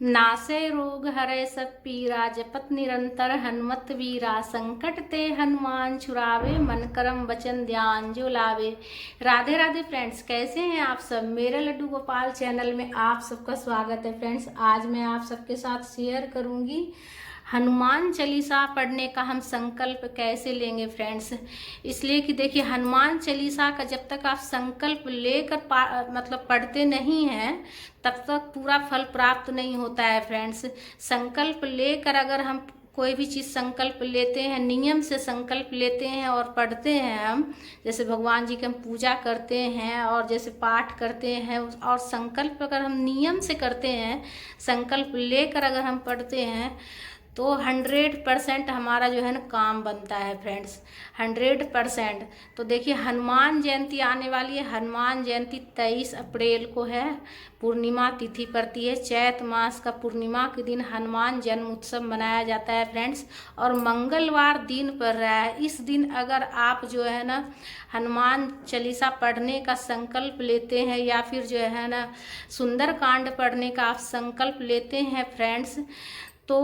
नासे रोग हरै सब पीरा, जपत निरंतर हनुमत वीरा। संकट ते हनुमान छुड़ावे, मन करम वचन ध्यान जो लावे। राधे राधे फ्रेंड्स, कैसे हैं आप सब। मेरे लड्डू गोपाल चैनल में आप सबका स्वागत है फ्रेंड्स। आज मैं आप सबके साथ शेयर करूंगी हनुमान चालीसा पढ़ने का हम संकल्प कैसे लेंगे फ्रेंड्स। इसलिए कि देखिए, हनुमान चालीसा का जब तक आप संकल्प लेकर मतलब पढ़ते नहीं हैं, तब तक पूरा फल प्राप्त नहीं होता है फ्रेंड्स। संकल्प लेकर अगर हम कोई भी चीज़ संकल्प लेते हैं, नियम से संकल्प लेते हैं और पढ़ते हैं हम, जैसे भगवान जी की हम पूजा करते हैं और जैसे पाठ करते हैं, और संकल्प अगर हम नियम से करते हैं, संकल्प लेकर अगर हम पढ़ते हैं, तो 100% हमारा जो है ना काम बनता है फ्रेंड्स, 100%। तो देखिए, हनुमान जयंती आने वाली है। हनुमान जयंती 23 अप्रैल को है, पूर्णिमा तिथि पड़ती है। चैत मास का पूर्णिमा के दिन हनुमान जन्म उत्सव मनाया जाता है फ्रेंड्स, और मंगलवार दिन पड़ रहा है। इस दिन अगर आप जो है ना हनुमान चालीसा पढ़ने का संकल्प लेते हैं, या फिर जो है ना सुंदरकांड पढ़ने का आप संकल्प लेते हैं फ्रेंड्स, तो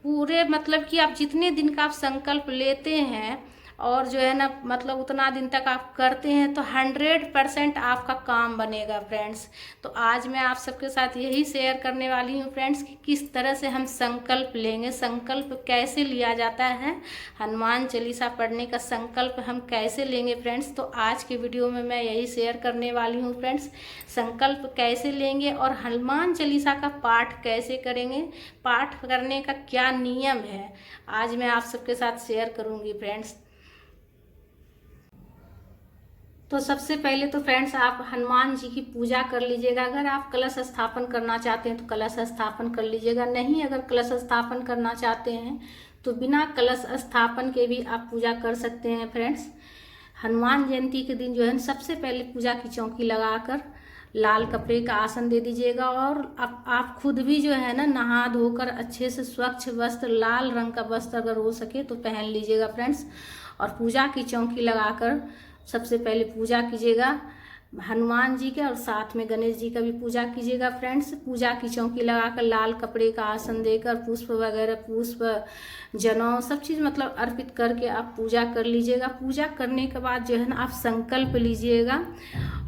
पूरे मतलब कि आप जितने दिन का आप संकल्प लेते हैं और जो है ना मतलब उतना दिन तक आप करते हैं, तो 100% आपका काम बनेगा फ्रेंड्स। तो आज मैं आप सबके साथ यही शेयर करने वाली हूँ फ्रेंड्स कि किस तरह से हम संकल्प लेंगे, संकल्प कैसे लिया जाता है, हनुमान चालीसा पढ़ने का संकल्प हम कैसे लेंगे फ्रेंड्स। तो आज के वीडियो में मैं यही शेयर करने वाली हूँ फ्रेंड्स, संकल्प कैसे लेंगे और हनुमान चालीसा का पाठ कैसे करेंगे, पाठ करने का क्या नियम है, आज मैं आप सबके साथ शेयर करूँगी फ्रेंड्स। तो सबसे पहले तो फ्रेंड्स, आप हनुमान जी की पूजा कर लीजिएगा। अगर आप कलश स्थापन करना चाहते हैं तो कलश स्थापन कर लीजिएगा। नहीं, अगर कलश स्थापन करना चाहते हैं तो बिना कलश स्थापन के भी आप पूजा कर सकते हैं फ्रेंड्स। हनुमान जयंती के दिन जो है सबसे पहले पूजा की चौकी लगाकर लाल कपड़े का आसन दे दीजिएगा, और आप खुद भी जो है ना नहा धोकर अच्छे से स्वच्छ वस्त्र, लाल रंग का वस्त्र अगर हो सके तो पहन लीजिएगा फ्रेंड्स। और पूजा की चौकी लगाकर सबसे पहले पूजा कीजिएगा हनुमान जी के, और साथ में गणेश जी का भी पूजा कीजिएगा फ्रेंड्स। पूजा की चौकी लगाकर लाल कपड़े का आसन देकर पुष्प वगैरह, पुष्प, जनेऊ, सब चीज़ मतलब अर्पित करके आप पूजा कर लीजिएगा। पूजा करने के बाद जो है ना आप संकल्प लीजिएगा,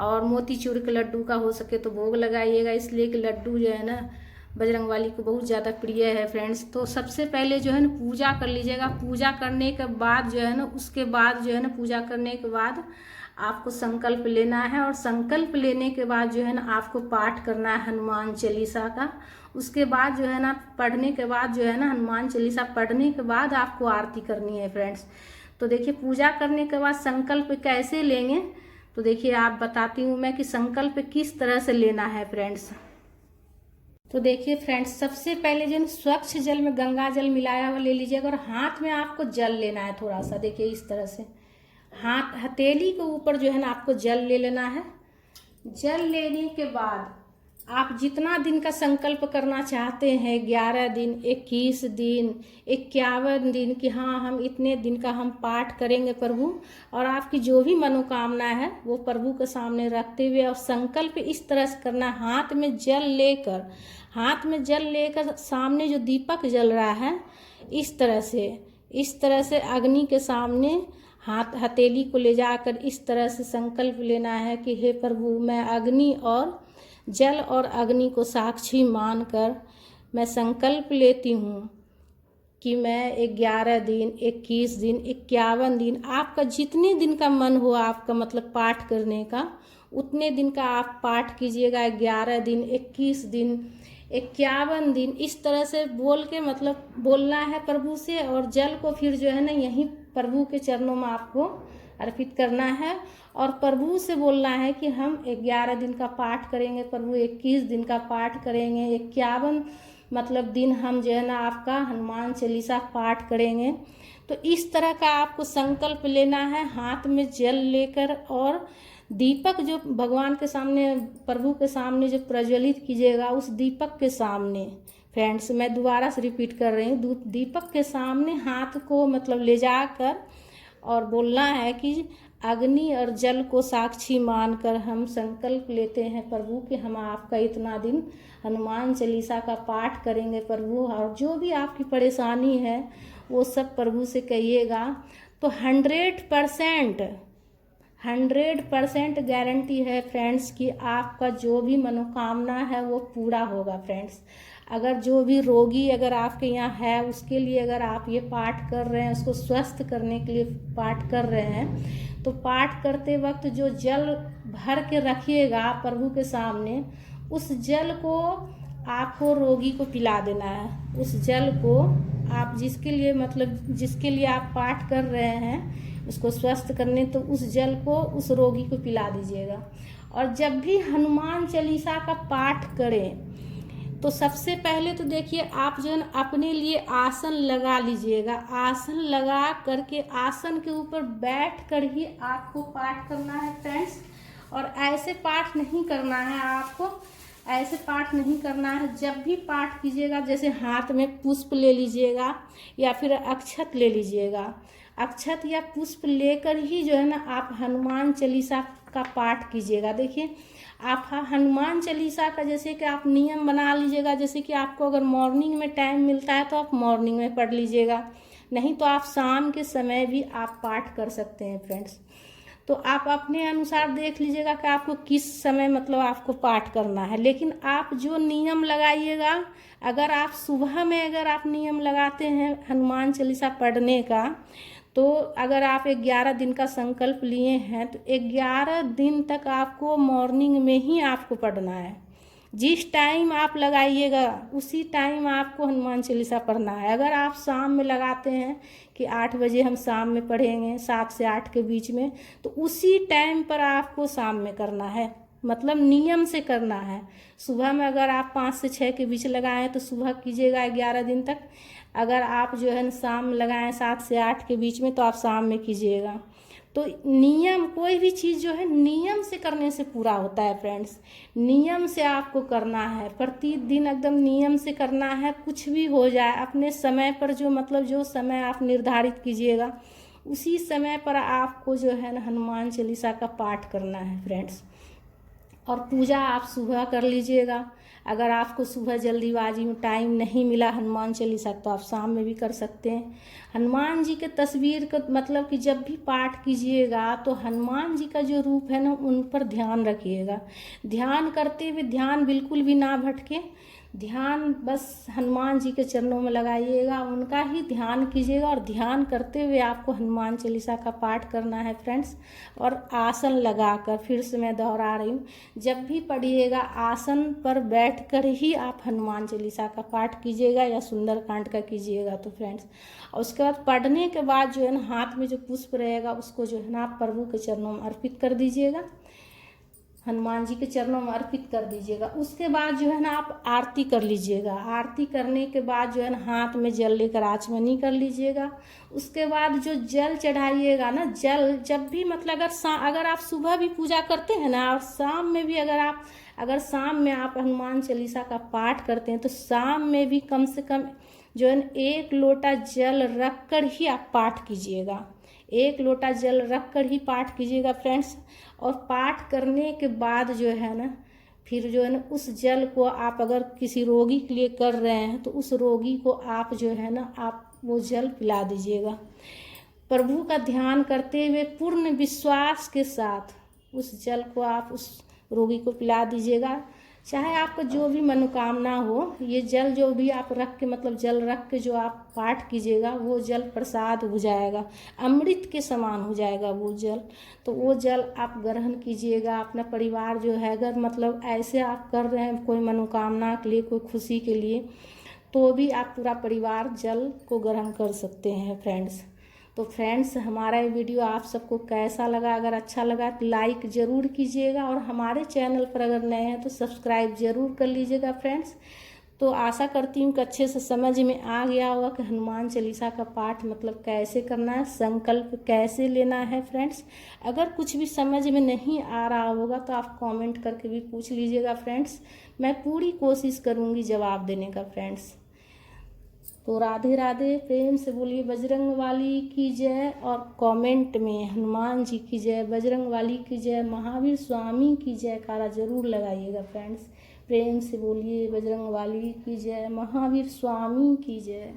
और मोतीचूर के लड्डू का हो सके तो भोग लगाइएगा, इसलिए कि लड्डू जो है ना बजरंगबली को बहुत ज़्यादा प्रिय है फ्रेंड्स। तो सबसे पहले जो है ना पूजा कर लीजिएगा। पूजा करने के बाद जो है ना, उसके बाद जो है ना, पूजा करने के बाद आपको संकल्प लेना है, और संकल्प लेने के बाद जो है ना आपको पाठ करना है हनुमान चालीसा का। उसके बाद जो है ना पढ़ने के बाद जो है ना, हनुमान चालीसा पढ़ने के बाद आपको आरती करनी है फ्रेंड्स। तो देखिए, पूजा करने के बाद संकल्प कैसे लेंगे, तो देखिए आप बताती हूँ मैं कि संकल्प किस तरह से लेना है फ्रेंड्स। तो देखिए फ्रेंड्स, सबसे पहले जो है स्वच्छ जल में गंगा जल मिलाया हुआ ले लीजिएगा, और हाथ में आपको जल लेना है थोड़ा सा। देखिए इस तरह से हाथ, हथेली के ऊपर जो है ना आपको जल ले लेना है। जल लेने के बाद आप जितना दिन का संकल्प करना चाहते हैं, 11 दिन, 21 दिन, 51 दिन, कि हाँ हम इतने दिन का हम पाठ करेंगे प्रभु, और आपकी जो भी मनोकामना है वो प्रभु के सामने रखते हुए, और संकल्प इस तरह से करना, हाथ में जल लेकर, हाथ में जल लेकर सामने जो दीपक जल रहा है, इस तरह से अग्नि के सामने हाथ, हथेली को ले जाकर इस तरह से संकल्प लेना है कि हे प्रभु, मैं अग्नि और जल और अग्नि को साक्षी मानकर मैं संकल्प लेती हूँ कि मैं 11 दिन, 21 दिन, 51 दिन, आपका जितने दिन का मन हो आपका मतलब पाठ करने का, उतने दिन का आप पाठ कीजिएगा। 11 दिन, 21 दिन, 51 दिन, इस तरह से बोल के मतलब बोलना है प्रभु से, और जल को फिर जो है ना यहीं प्रभु के चरणों में आपको अर्पित करना है, और प्रभु से बोलना है कि हम 11 दिन का पाठ करेंगे प्रभु, 21 दिन का पाठ करेंगे, 51 मतलब दिन हम जो है ना आपका हनुमान चालीसा पाठ करेंगे। तो इस तरह का आपको संकल्प लेना है, हाथ में जल लेकर, और दीपक जो भगवान के सामने, प्रभु के सामने जो प्रज्वलित कीजिएगा, उस दीपक के सामने फ्रेंड्स, मैं दोबारा से रिपीट कर रही हूँ, दीपक के सामने हाथ को मतलब ले जाकर और बोलना है कि अग्नि और जल को साक्षी मानकर हम संकल्प लेते हैं प्रभु कि हम आपका इतना दिन हनुमान चालीसा का पाठ करेंगे प्रभु, और जो भी आपकी परेशानी है वो सब प्रभु से कहिएगा। तो 100% गारंटी है फ्रेंड्स कि आपका जो भी मनोकामना है वो पूरा होगा फ्रेंड्स। अगर जो भी रोगी अगर आपके यहाँ है उसके लिए अगर आप ये पाठ कर रहे हैं, उसको स्वस्थ करने के लिए पाठ कर रहे हैं, तो पाठ करते वक्त जो जल भर के रखिएगा प्रभु के सामने, उस जल को आपको रोगी को पिला देना है। उस जल को आप जिसके लिए आप पाठ कर रहे हैं उसको स्वस्थ करने, तो उस जल को उस रोगी को पिला दीजिएगा। और जब भी हनुमान चालीसा का पाठ करें तो सबसे पहले तो देखिए आप जो है ना अपने लिए आसन लगा लीजिएगा। आसन लगा करके आसन के ऊपर बैठ कर ही आपको पाठ करना है फ्रेंड्स। और ऐसे पाठ नहीं करना है आपको, ऐसे पाठ नहीं करना है। जब भी पाठ कीजिएगा जैसे हाथ में पुष्प ले लीजिएगा या फिर अक्षत ले लीजिएगा। अक्षत या पुष्प लेकर ही जो है ना आप हनुमान चालीसा का पाठ कीजिएगा। देखिए आप हनुमान चालीसा का जैसे कि आप नियम बना लीजिएगा, जैसे कि आपको अगर मॉर्निंग में टाइम मिलता है तो आप मॉर्निंग में पढ़ लीजिएगा, नहीं तो आप शाम के समय भी आप पाठ कर सकते हैं फ्रेंड्स। तो आप अपने अनुसार देख लीजिएगा कि आपको किस समय आपको पाठ करना है। लेकिन आप जो नियम लगाइएगा, अगर आप सुबह में अगर आप नियम लगाते हैं हनुमान चालीसा पढ़ने का, तो अगर आप 11 दिन का संकल्प लिए हैं तो 11 दिन तक आपको मॉर्निंग में ही आपको पढ़ना है। जिस टाइम आप लगाइएगा उसी टाइम आपको हनुमान चालीसा पढ़ना है। अगर आप शाम में लगाते हैं कि 8 बजे हम शाम में पढ़ेंगे, 7 से 8 के बीच में, तो उसी टाइम पर आपको शाम में करना है, नियम से करना है। सुबह में अगर आप 5 से 6 के बीच लगाएं तो सुबह कीजिएगा 11 दिन तक। अगर आप जो है शाम लगाएं 7 से 8 के बीच में तो आप शाम में कीजिएगा। तो नियम, कोई भी चीज़ जो है नियम से करने से पूरा होता है फ्रेंड्स। नियम से आपको करना है, प्रतिदिन एकदम नियम से करना है। कुछ भी हो जाए अपने समय पर जो समय आप निर्धारित कीजिएगा उसी समय पर आपको जो है ना हनुमान चालीसा का पाठ करना है फ्रेंड्स। और पूजा आप सुबह कर लीजिएगा। अगर आपको सुबह जल्दीबाजी में टाइम नहीं मिला हनुमान चालीसा तो आप शाम में भी कर सकते हैं। हनुमान जी के तस्वीर का कि जब भी पाठ कीजिएगा तो हनुमान जी का जो रूप है ना उन पर ध्यान रखिएगा। ध्यान करते हुए ध्यान बिल्कुल भी ना भटके, ध्यान बस हनुमान जी के चरणों में लगाइएगा, उनका ही ध्यान कीजिएगा। और ध्यान करते हुए आपको हनुमान चालीसा का पाठ करना है फ्रेंड्स। और आसन लगाकर, फिर से मैं दोहरा रही हूँ, जब भी पढ़िएगा आसन पर बैठकर ही आप हनुमान चालीसा का पाठ कीजिएगा या सुंदरकांड का कीजिएगा तो फ्रेंड्स। और उसके बाद पढ़ने के बाद जो है ना हाथ में जो पुष्प रहेगा उसको जो है ना आप प्रभु के चरणों में अर्पित कर दीजिएगा, हनुमान जी के चरणों में अर्पित कर दीजिएगा। उसके बाद जो है ना आप आरती कर लीजिएगा। आरती करने के बाद जो है ना हाथ में जल लेकर आचमनी कर लीजिएगा। उसके बाद जो जल चढ़ाइएगा ना, जल जब भी अगर आप सुबह भी पूजा करते हैं ना और शाम में भी अगर शाम में आप हनुमान चालीसा का पाठ करते हैं तो शाम में भी कम से कम जो है ना 1 लोटा जल रख कर ही आप पाठ कीजिएगा। 1 लोटा जल रख कर ही पाठ कीजिएगा फ्रेंड्स। और पाठ करने के बाद जो है ना फिर जो है ना उस जल को आप अगर किसी रोगी के लिए कर रहे हैं तो उस रोगी को आप जो है ना आप वो जल पिला दीजिएगा। प्रभु का ध्यान करते हुए पूर्ण विश्वास के साथ उस जल को आप उस रोगी को पिला दीजिएगा। चाहे आपका जो भी मनोकामना हो, ये जल जो भी आप रख के जल रख के जो आप पाठ कीजिएगा वो जल प्रसाद हो जाएगा, अमृत के समान हो जाएगा वो जल। तो वो जल आप ग्रहण कीजिएगा। अपना परिवार जो है अगर ऐसे आप कर रहे हैं कोई मनोकामना के लिए, कोई खुशी के लिए, तो भी आप पूरा परिवार जल को ग्रहण कर सकते हैं फ्रेंड्स। तो फ्रेंड्स हमारा ये वीडियो आप सबको कैसा लगा? अगर अच्छा लगा तो लाइक ज़रूर कीजिएगा और हमारे चैनल पर अगर नए हैं तो सब्सक्राइब ज़रूर कर लीजिएगा फ्रेंड्स। तो आशा करती हूँ कि अच्छे से समझ में आ गया होगा कि हनुमान चालीसा का पाठ कैसे करना है, संकल्प कैसे लेना है फ्रेंड्स। अगर कुछ भी समझ में नहीं आ रहा होगा तो आप कमेंट करके भी पूछ लीजिएगा फ्रेंड्स। मैं पूरी कोशिश करूँगी जवाब देने का फ्रेंड्स। तो राधे राधे, प्रेम से बोलिए बजरंग वाली की जय, और कमेंट में हनुमान जी की जय, बजरंग वाली की जय, महावीर स्वामी की जयकारा जरूर लगाइएगा फ्रेंड्स। प्रेम से बोलिए बजरंग वाली की जय, महावीर स्वामी की जय।